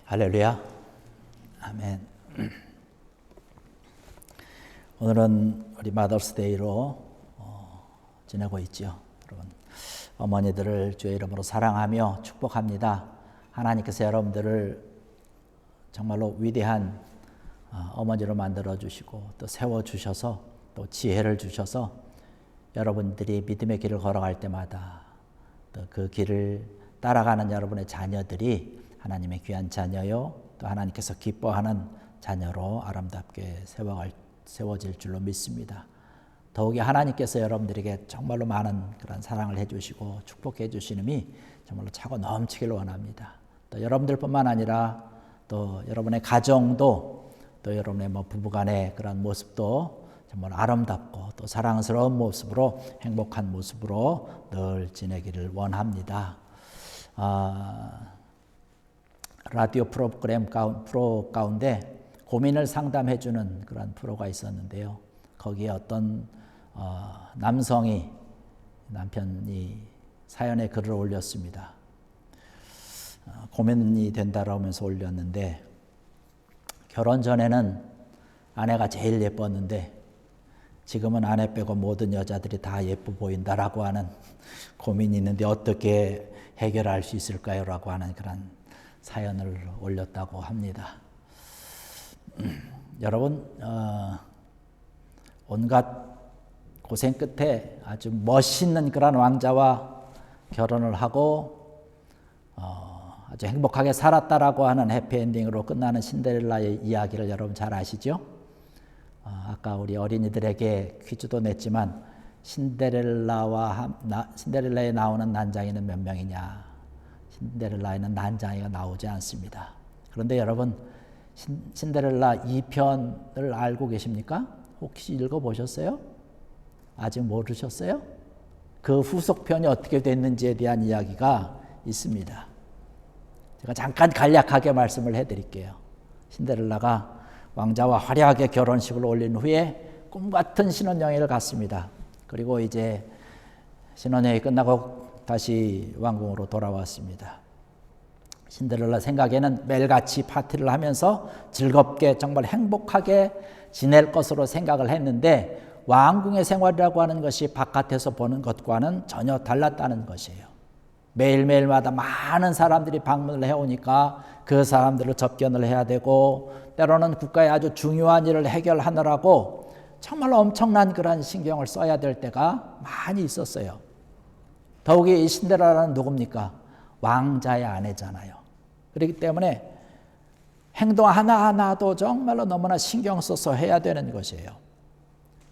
할렐루야. 아멘. 오늘은 우리 마더스데이로 지내고 있죠. 여러분, 어머니들을 주의 이름으로 사랑하며 축복합니다. 하나님께서 여러분들을 정말로 위대한 어머니로 만들어 주시고 또 세워 주셔서 또 지혜를 주셔서 여러분들이 믿음의 길을 걸어갈 때마다 또 그 길을 따라가는 여러분의 자녀들이 하나님의 귀한 자녀요, 또 하나님께서 기뻐하는 자녀로 아름답게 세워질 줄로 믿습니다. 더욱이 하나님께서 여러분들에게 정말로 많은 그런 사랑을 해주시고 축복해 주시는이 정말로 차고 넘치길 원합니다. 또 여러분들뿐만 아니라 또 여러분의 가정도 또 여러분의 부부간의 그런 모습도 정말 아름답고 또 사랑스러운 모습으로 행복한 모습으로 늘 지내기를 원합니다. 라디오 프로 가운데 고민을 상담해 주는 그런 프로가 있었는데요. 거기에 어떤 남편이 사연에 글을 올렸습니다. 고민이 된다라면서 올렸는데, 결혼 전에는 아내가 제일 예뻤는데 지금은 아내 빼고 모든 여자들이 다 예뻐 보인다라고 하는 고민이 있는데 어떻게 해결할 수 있을까요? 라고 하는 그런 사연을 올렸다고 합니다. 여러분, 온갖 고생 끝에 아주 멋있는 그런 왕자와 결혼을 하고 아주 행복하게 살았다라고 하는 해피엔딩으로 끝나는 신데렐라의 이야기를 여러분 잘 아시죠? 아까 우리 어린이들에게 퀴즈도 냈지만 신데렐라에 나오는 난장이는 몇 명이냐? 신데렐라에는 난장이가 나오지 않습니다. 그런데 여러분, 신데렐라 2편을 알고 계십니까? 혹시 읽어보셨어요? 아직 모르셨어요? 그 후속편이 어떻게 됐는지에 대한 이야기가 있습니다. 제가 잠깐 간략하게 말씀을 해드릴게요. 신데렐라가 왕자와 화려하게 결혼식을 올린 후에 꿈같은 신혼여행을 갔습니다. 그리고 이제 신혼여행이 끝나고 다시 왕궁으로 돌아왔습니다. 신데렐라 생각에는 매일같이 파티를 하면서 즐겁게 정말 행복하게 지낼 것으로 생각을 했는데, 왕궁의 생활이라고 하는 것이 바깥에서 보는 것과는 전혀 달랐다는 것이에요. 매일매일마다 많은 사람들이 방문을 해오니까 그 사람들을 접견을 해야 되고, 때로는 국가의 아주 중요한 일을 해결하느라고 정말 엄청난 그런 신경을 써야 될 때가 많이 있었어요. 더욱이 이 신데렐라는 누굽니까? 왕자의 아내잖아요. 그렇기 때문에 행동 하나하나도 정말로 너무나 신경 써서 해야 되는 것이에요.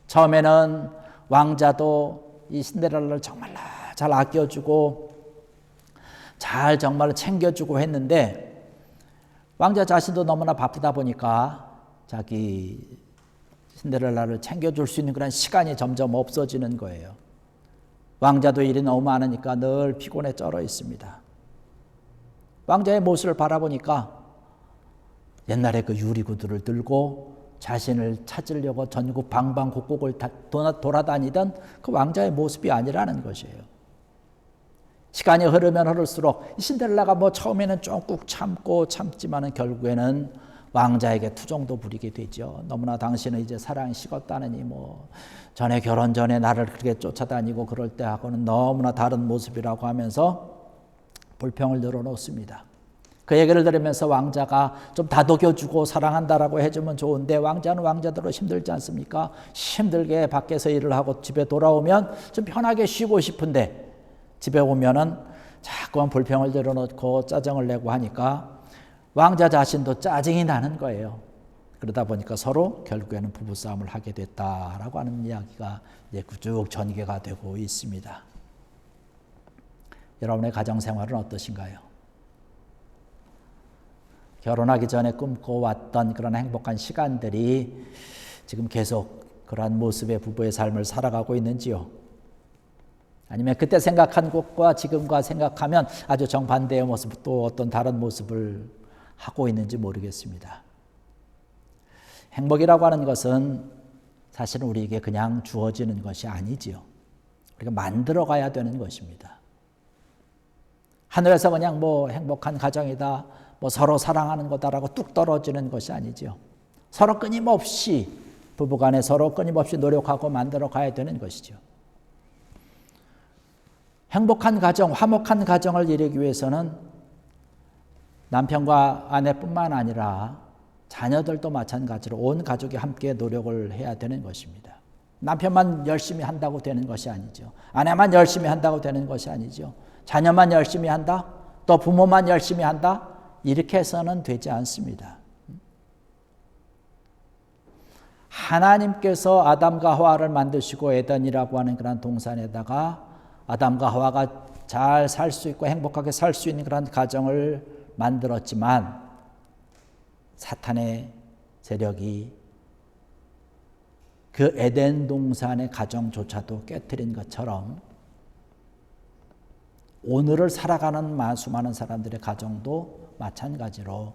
처음에는 왕자도 이 신데렐라를 정말 잘 아껴주고 잘 정말로 챙겨주고 했는데, 왕자 자신도 너무나 바쁘다 보니까 자기 신데렐라를 챙겨줄 수 있는 그런 시간이 점점 없어지는 거예요. 왕자도 일이 너무 많으니까 늘 피곤에 쩔어 있습니다. 왕자의 모습을 바라보니까 옛날에 그 유리구두를 들고 자신을 찾으려고 전국 방방곡곡을 돌아다니던 그 왕자의 모습이 아니라는 것이에요. 시간이 흐르면 흐를수록 신데렐라가 처음에는 좀 꾹 참지만은 결국에는 왕자에게 투정도 부리게 되죠. 너무나 당신은 이제 사랑이 식었다느니 전에 결혼 전에 나를 그렇게 쫓아다니고 그럴 때하고는 너무나 다른 모습이라고 하면서 불평을 늘어놓습니다. 그 얘기를 들으면서 왕자가 좀 다독여주고 사랑한다라고 해주면 좋은데, 왕자는 왕자대로 힘들지 않습니까? 힘들게 밖에서 일을 하고 집에 돌아오면 좀 편하게 쉬고 싶은데, 집에 오면은 자꾸만 불평을 늘어놓고 짜증을 내고 하니까 왕자 자신도 짜증이 나는 거예요. 그러다 보니까 서로 결국에는 부부싸움을 하게 됐다라고 하는 이야기가 이제 쭉 전개가 되고 있습니다. 여러분의 가정생활은 어떠신가요? 결혼하기 전에 꿈꿔왔던 그런 행복한 시간들이 지금 계속 그러한 모습의 부부의 삶을 살아가고 있는지요? 아니면 그때 생각한 것과 지금과 생각하면 아주 정반대의 모습, 또 어떤 다른 모습을 하고 있는지 모르겠습니다. 행복이라고 하는 것은 사실은 우리에게 그냥 주어지는 것이 아니지요. 우리가 만들어가야 되는 것입니다. 하늘에서 그냥 행복한 가정이다, 뭐 서로 사랑하는 거다라고 뚝 떨어지는 것이 아니죠. 서로 끊임없이 부부간에 서로 끊임없이 노력하고 만들어 가야 되는 것이죠. 행복한 가정, 화목한 가정을 이루기 위해서는 남편과 아내뿐만 아니라 자녀들도 마찬가지로 온 가족이 함께 노력을 해야 되는 것입니다. 남편만 열심히 한다고 되는 것이 아니죠. 아내만 열심히 한다고 되는 것이 아니죠. 자녀만 열심히 한다? 또 부모만 열심히 한다? 이렇게 해서는 되지 않습니다. 하나님께서 아담과 하와를 만드시고 에덴이라고 하는 그런 동산에다가 아담과 하와가 잘 살 수 있고 행복하게 살 수 있는 그런 가정을 만들었지만 사탄의 세력이 그 에덴 동산의 가정조차도 깨뜨린 것처럼 오늘을 살아가는 수많은 사람들의 가정도 마찬가지로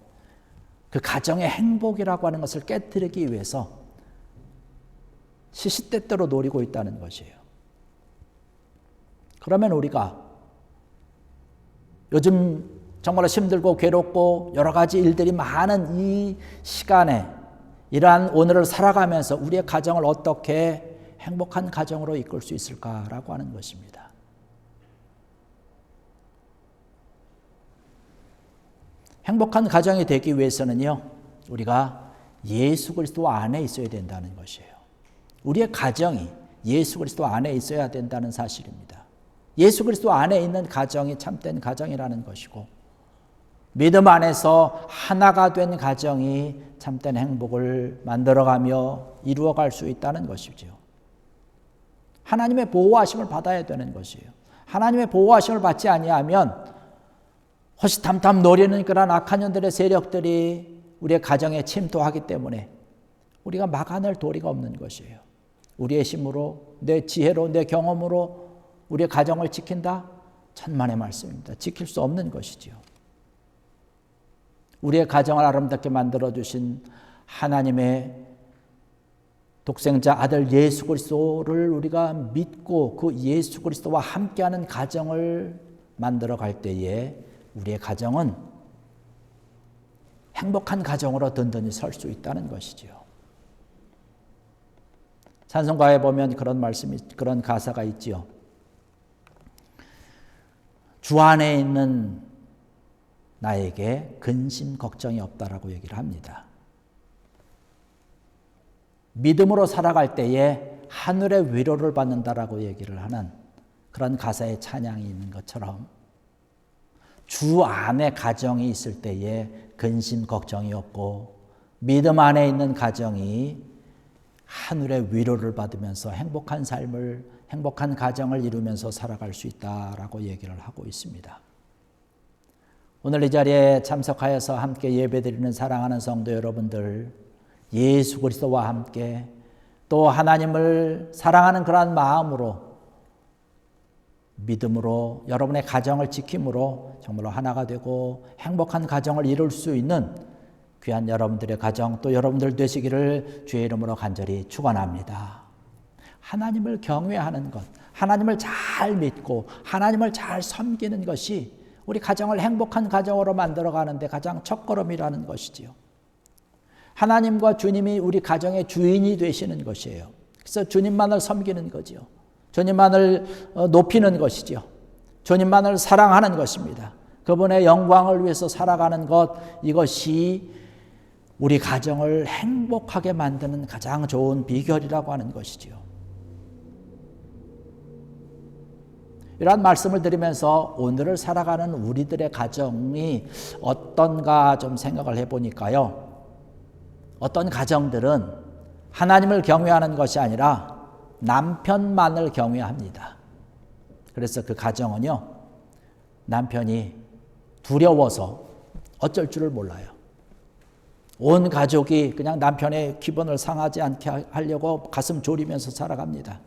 그 가정의 행복이라고 하는 것을 깨뜨리기 위해서 시시때때로 노리고 있다는 것이에요. 그러면 우리가 요즘 정말로 힘들고 괴롭고 여러 가지 일들이 많은 이 시간에 이러한 오늘을 살아가면서 우리의 가정을 어떻게 행복한 가정으로 이끌 수 있을까라고 하는 것입니다. 행복한 가정이 되기 위해서는요, 우리가 예수 그리스도 안에 있어야 된다는 것이에요. 우리의 가정이 예수 그리스도 안에 있어야 된다는 사실입니다. 예수 그리스도 안에 있는 가정이 참된 가정이라는 것이고, 믿음 안에서 하나가 된 가정이 참된 행복을 만들어가며 이루어갈 수 있다는 것이죠. 하나님의 보호하심을 받아야 되는 것이에요. 하나님의 보호하심을 받지 아니하면 호시탐탐 노리는 그런 악한 년들의 세력들이 우리의 가정에 침투하기 때문에 우리가 막아낼 도리가 없는 것이에요. 우리의 힘으로, 내 지혜로, 내 경험으로 우리의 가정을 지킨다? 천만의 말씀입니다. 지킬 수 없는 것이지요. 우리의 가정을 아름답게 만들어주신 하나님의 독생자 아들 예수 그리스도를 우리가 믿고 그 예수 그리스도와 함께하는 가정을 만들어갈 때에 우리의 가정은 행복한 가정으로 든든히 설 수 있다는 것이지요. 찬송가에 보면 그런 가사가 있지요. 주 안에 있는 나에게 근심 걱정이 없다라고 얘기를 합니다. 믿음으로 살아갈 때에 하늘의 위로를 받는다라고 얘기를 하는 그런 가사의 찬양이 있는 것처럼 주 안에 가정이 있을 때에 근심 걱정이 없고 믿음 안에 있는 가정이 하늘의 위로를 받으면서 행복한 삶을, 행복한 가정을 이루면서 살아갈 수 있다라고 얘기를 하고 있습니다. 오늘 이 자리에 참석하여서 함께 예배드리는 사랑하는 성도 여러분들, 예수 그리스도와 함께 또 하나님을 사랑하는 그러한 마음으로 믿음으로 여러분의 가정을 지킴으로 정말로 하나가 되고 행복한 가정을 이룰 수 있는 귀한 여러분들의 가정 또 여러분들 되시기를 주의 이름으로 간절히 축원합니다. 하나님을 경외하는 것, 하나님을 잘 믿고 하나님을 잘 섬기는 것이 우리 가정을 행복한 가정으로 만들어가는 데 가장 첫걸음이라는 것이지요. 하나님과 주님이 우리 가정의 주인이 되시는 것이에요. 그래서 주님만을 섬기는 거지요. 주님만을 높이는 것이지요. 주님만을 사랑하는 것입니다. 그분의 영광을 위해서 살아가는 것, 이것이 우리 가정을 행복하게 만드는 가장 좋은 비결이라고 하는 것이지요. 이러한 말씀을 드리면서 오늘을 살아가는 우리들의 가정이 어떤가 좀 생각을 해보니까요. 어떤 가정들은 하나님을 경외하는 것이 아니라 남편만을 경외합니다. 그래서 그 가정은요, 남편이 두려워서 어쩔 줄을 몰라요. 온 가족이 그냥 남편의 기분을 상하지 않게 하려고 가슴 졸이면서 살아갑니다.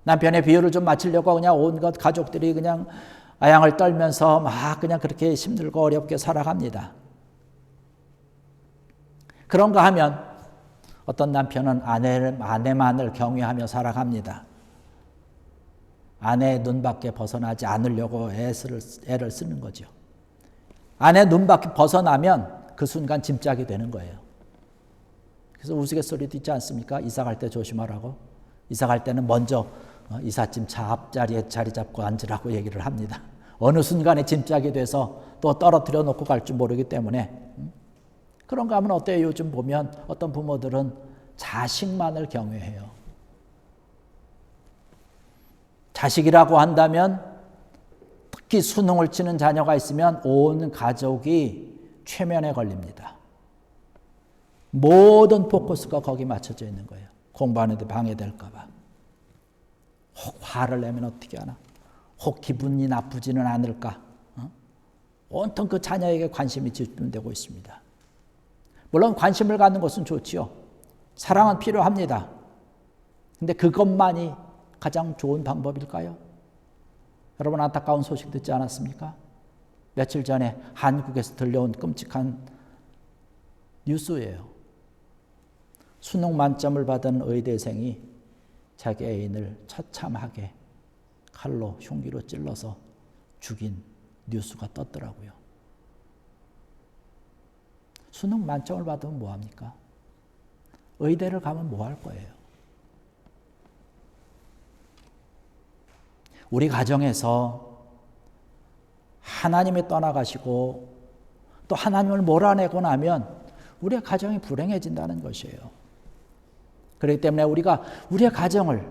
남편의 비유를 좀 맞추려고 그냥 온갖 가족들이 그냥 아양을 떨면서 막 그냥 그렇게 힘들고 어렵게 살아갑니다. 그런가 하면 어떤 남편은 아내만을 경외하며 살아갑니다. 아내의 눈밖에 벗어나지 않으려고 애를 쓰는 거죠. 아내 눈밖에 벗어나면 그 순간 짐짝이 되는 거예요. 그래서 우스갯소리도 있지 않습니까? 이사 갈 때 조심하라고. 이사 갈 때는 먼저 이삿짐 차 앞자리에 자리 잡고 앉으라고 얘기를 합니다. 어느 순간에 짐짝이 돼서 또 떨어뜨려 놓고 갈 줄 모르기 때문에. 그런가 하면 어때요? 요즘 보면 어떤 부모들은 자식만을 경외해요. 자식이라고 한다면 특히 수능을 치는 자녀가 있으면 온 가족이 최면에 걸립니다. 모든 포커스가 거기 맞춰져 있는 거예요. 공부하는데 방해될까 봐. 혹 화를 내면 어떻게 하나? 혹 기분이 나쁘지는 않을까? 온통 그 자녀에게 관심이 집중되고 있습니다. 물론 관심을 갖는 것은 좋지요. 사랑은 필요합니다. 근데 그것만이 가장 좋은 방법일까요? 여러분 안타까운 소식 듣지 않았습니까? 며칠 전에 한국에서 들려온 끔찍한 뉴스예요. 수능 만점을 받은 의대생이 자기 애인을 처참하게 칼로 흉기로 찔러서 죽인 뉴스가 떴더라고요. 수능 만점을 받으면 뭐합니까? 의대를 가면 뭐 할 거예요? 우리 가정에서 하나님이 떠나가시고 또 하나님을 몰아내고 나면 우리의 가정이 불행해진다는 것이에요. 그렇기 때문에 우리의 가정을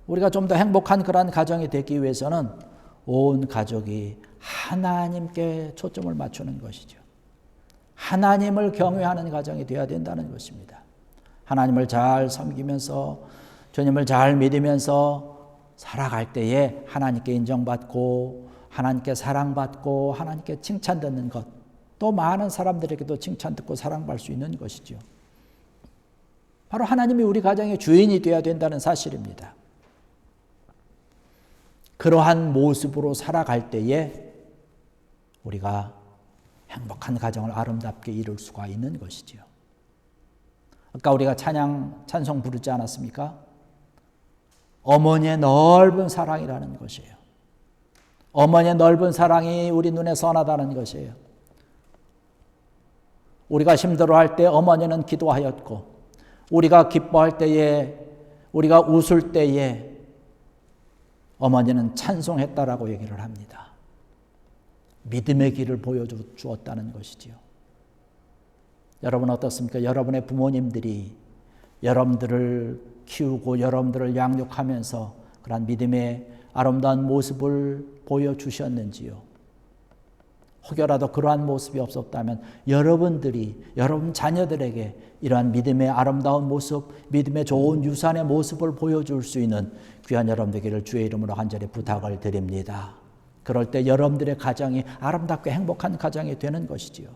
우리가 좀 더 행복한 그러한 가정이 되기 위해서는 온 가족이 하나님께 초점을 맞추는 것이죠. 하나님을 경외하는 가정이 되어야 된다는 것입니다. 하나님을 잘 섬기면서 주님을 잘 믿으면서 살아갈 때에 하나님께 인정받고 하나님께 사랑받고 하나님께 칭찬받는 것, 또 많은 사람들에게도 칭찬듣고 사랑받을 수 있는 것이죠. 바로 하나님이 우리 가정의 주인이 되어야 된다는 사실입니다. 그러한 모습으로 살아갈 때에 우리가 행복한 가정을 아름답게 이룰 수가 있는 것이지요. 아까 우리가 찬송 부르지 않았습니까? 어머니의 넓은 사랑이라는 것이에요. 어머니의 넓은 사랑이 우리 눈에 선하다는 것이에요. 우리가 힘들어할 때 어머니는 기도하였고, 우리가 기뻐할 때에, 우리가 웃을 때에 어머니는 찬송했다라고 얘기를 합니다. 믿음의 길을 보여주었다는 것이지요. 여러분 어떻습니까? 여러분의 부모님들이 여러분들을 키우고 여러분들을 양육하면서 그런 믿음의 아름다운 모습을 보여주셨는지요? 혹여라도 그러한 모습이 없었다면 여러분 자녀들에게 이러한 믿음의 아름다운 모습, 믿음의 좋은 유산의 모습을 보여줄 수 있는 귀한 여러분 되기를 주의 이름으로 간절히 부탁을 드립니다. 그럴 때 여러분들의 가정이 아름답게 행복한 가정이 되는 것이지요.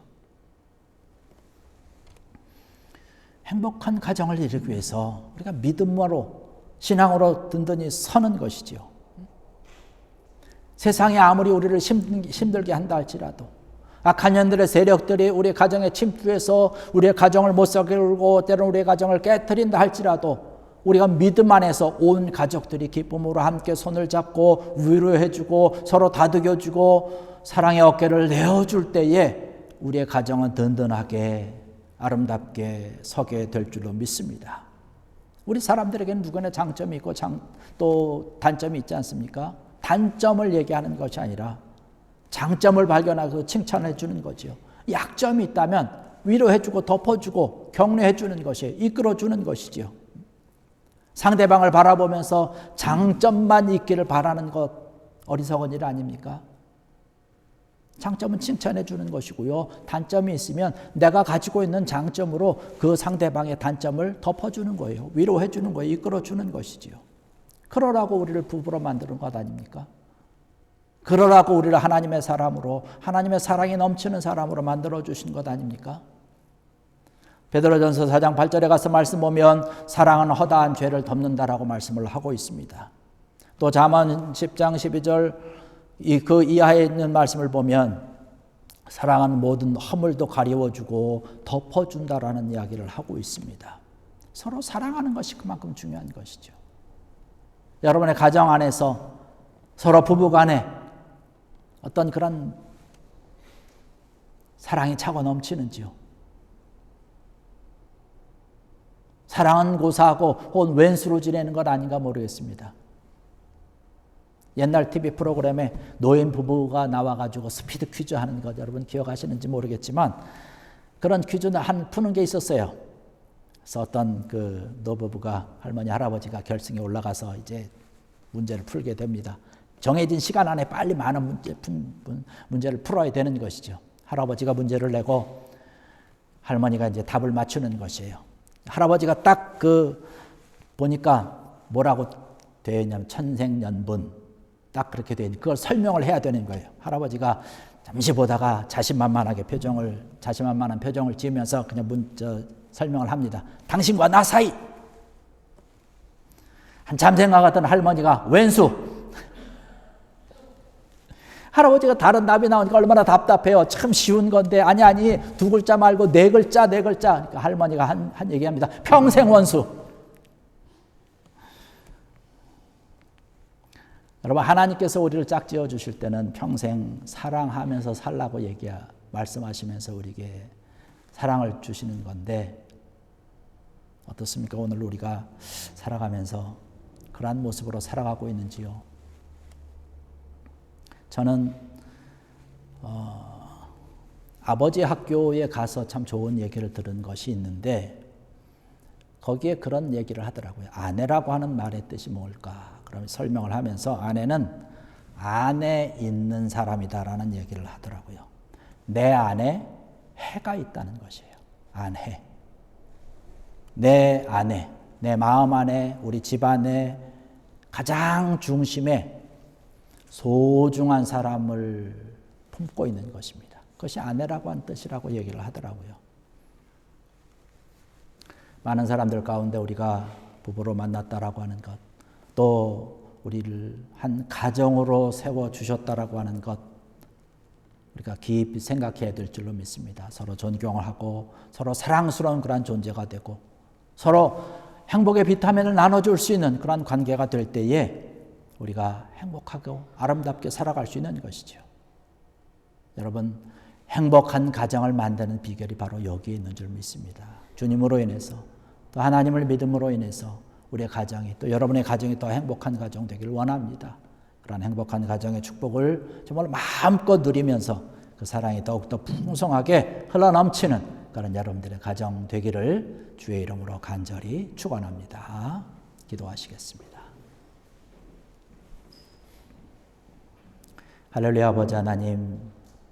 행복한 가정을 이루기 위해서 우리가 믿음으로 신앙으로 든든히 서는 것이지요. 세상이 아무리 우리를 힘들게 한다 할지라도 악한 년들의 세력들이 우리 가정에 침투해서 우리의 가정을 못 살게 울고 때로는 우리의 가정을 깨트린다 할지라도 우리가 믿음 안에서 온 가족들이 기쁨으로 함께 손을 잡고 위로해주고 서로 다독여주고 사랑의 어깨를 내어줄 때에 우리의 가정은 든든하게 아름답게 서게 될 줄로 믿습니다. 우리 사람들에게는 누구나 장점이 있고 또 단점이 있지 않습니까? 단점을 얘기하는 것이 아니라 장점을 발견하고 칭찬해 주는 거죠. 약점이 있다면 위로해주고 덮어주고 격려해주는 것이 이끌어주는 것이지요. 상대방을 바라보면서 장점만 있기를 바라는 것 어리석은 일 아닙니까? 장점은 칭찬해 주는 것이고요. 단점이 있으면 내가 가지고 있는 장점으로 그 상대방의 단점을 덮어주는 거예요. 위로해 주는 거예요. 이끌어 주는 것이지요. 그러라고 우리를 부부로 만드는 것 아닙니까? 그러라고 우리를 하나님의 사람으로 하나님의 사랑이 넘치는 사람으로 만들어 주신 것 아닙니까? 베드로전서 4장 8절에 가서 말씀 보면 사랑은 허다한 죄를 덮는다라고 말씀을 하고 있습니다. 또 잠언 10장 12절 그 이하에 있는 말씀을 보면 사랑은 모든 허물도 가리워주고 덮어준다라는 이야기를 하고 있습니다. 서로 사랑하는 것이 그만큼 중요한 것이죠. 여러분의 가정 안에서 서로 부부 간에 어떤 그런 사랑이 차고 넘치는지요? 사랑은 고사하고 혹은 왼수로 지내는 것 아닌가 모르겠습니다. 옛날 TV 프로그램에 노인 부부가 나와가지고 스피드 퀴즈 하는 것 여러분 기억하시는지 모르겠지만 그런 퀴즈를 푸는 게 있었어요. 그래서 어떤 그 노부부가 할머니 할아버지가 결승에 올라가서 이제 문제를 풀게 됩니다. 정해진 시간 안에 빨리 많은 문제를 풀어야 되는 것이죠. 할아버지가 문제를 내고 할머니가 이제 답을 맞추는 것이에요. 할아버지가 딱 보니까 뭐라고 되어 있냐면 천생연분 딱 그렇게 되어 있는 그걸 설명을 해야 되는 거예요. 할아버지가 잠시 보다가 자신만만한 표정을 지으면서 그냥 설명을 합니다. 당신과 나 사이. 한참 생각하던 할머니가 왼수. 할아버지가 다른 답이 나오니까 얼마나 답답해요. 참 쉬운 건데 아니 두 글자 말고 네 글자. 그러니까 할머니가 한 얘기합니다. 평생 원수. 여러분 하나님께서 우리를 짝지어 주실 때는 평생 사랑하면서 살라고 말씀하시면서 우리에게 사랑을 주시는 건데 어떻습니까? 오늘 우리가 살아가면서 그러한 모습으로 살아가고 있는지요? 저는 아버지 학교에 가서 참 좋은 얘기를 들은 것이 있는데 거기에 그런 얘기를 하더라고요. 아내라고 하는 말의 뜻이 뭘까? 그럼 설명을 하면서 아내는 안에 있는 사람이다라는 얘기를 하더라고요. 내 안에 해가 있다는 것이에요. 안해. 내 안에, 내 마음 안에, 우리 집 안에 가장 중심에 소중한 사람을 품고 있는 것입니다. 그것이 아내라고 하는 뜻이라고 얘기를 하더라고요. 많은 사람들 가운데 우리가 부부로 만났다라고 하는 것, 또 우리를 한 가정으로 세워주셨다라고 하는 것, 우리가 깊이 생각해야 될 줄로 믿습니다. 서로 존경을 하고 서로 사랑스러운 그런 존재가 되고 서로 행복의 비타민을 나눠줄 수 있는 그런 관계가 될 때에 우리가 행복하고 아름답게 살아갈 수 있는 것이죠. 여러분, 행복한 가정을 만드는 비결이 바로 여기에 있는 줄 믿습니다. 주님으로 인해서 또 하나님을 믿음으로 인해서 우리의 가정이 또 여러분의 가정이 더 행복한 가정 되기를 원합니다. 그런 행복한 가정의 축복을 정말 마음껏 누리면서 그 사랑이 더욱더 풍성하게 흘러넘치는 그런 여러분들의 가정 되기를 주의 이름으로 간절히 축원합니다. 기도하시겠습니다. 할렐루야. 아버지 하나님,